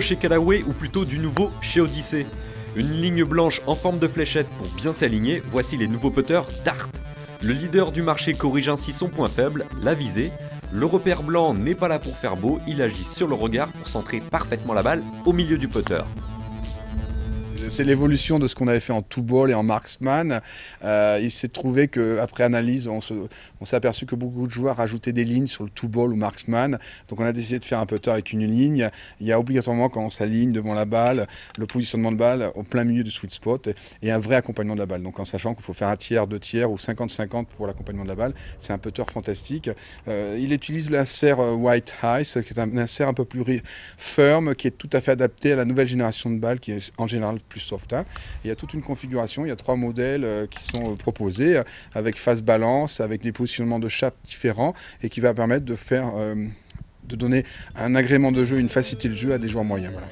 chez Callaway ou plutôt du nouveau chez Odyssey? Une ligne blanche en forme de fléchette pour bien s'aligner, voici les nouveaux putters Dart. Le leader du marché corrige ainsi son point faible, la visée. Le repère blanc n'est pas là pour faire beau, il agit sur le regard pour centrer parfaitement la balle au milieu du putter. C'est l'évolution de ce qu'on avait fait en two ball et en marksman. Il s'est trouvé qu'après analyse, on s'est aperçu que beaucoup de joueurs rajoutaient des lignes sur le two ball ou marksman. Donc on a décidé de faire un putter avec une ligne. Il y a obligatoirement, quand on s'aligne devant la balle, le positionnement de balle au plein milieu du sweet spot et un vrai accompagnement de la balle. Donc en sachant qu'il faut faire un tiers, deux tiers ou 50-50 pour l'accompagnement de la balle, c'est un putter fantastique. Il utilise l'insert White Ice, qui est un insert un peu plus firm, qui est tout à fait adapté à la nouvelle génération de balles, qui est en général plus soft. Hein. Il y a toute une configuration, il y a 3 modèles qui sont proposés avec phase balance, avec des positionnements de shaft différents et qui va permettre de faire, de donner un agrément de jeu, une facilité de jeu à des joueurs moyens. Voilà.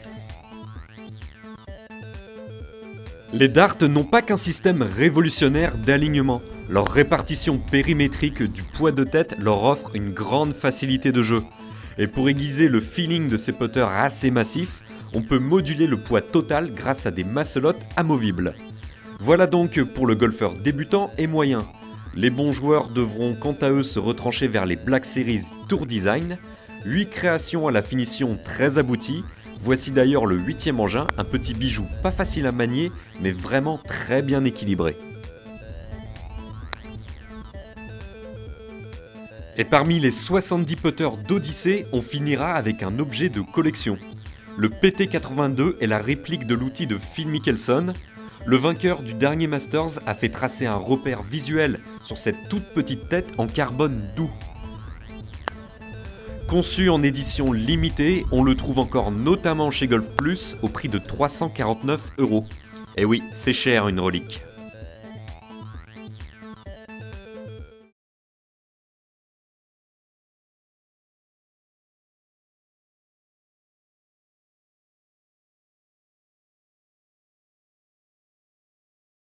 Les darts n'ont pas qu'un système révolutionnaire d'alignement. Leur répartition périmétrique du poids de tête leur offre une grande facilité de jeu. Et pour aiguiser le feeling de ces putters assez massifs, on peut moduler le poids total grâce à des masselottes amovibles. Voilà donc pour le golfeur débutant et moyen. Les bons joueurs devront quant à eux se retrancher vers les Black Series Tour Design. 8 créations à la finition très aboutie. Voici d'ailleurs le 8e engin, un petit bijou pas facile à manier, mais vraiment très bien équilibré. Et parmi les 70 putters d'Odyssey, on finira avec un objet de collection. Le PT82 est la réplique de l'outil de Phil Mickelson. Le vainqueur du dernier Masters a fait tracer un repère visuel sur cette toute petite tête en carbone doux. Conçu en édition limitée, on le trouve encore notamment chez Golf Plus au prix de 349 €. Et oui, c'est cher une relique.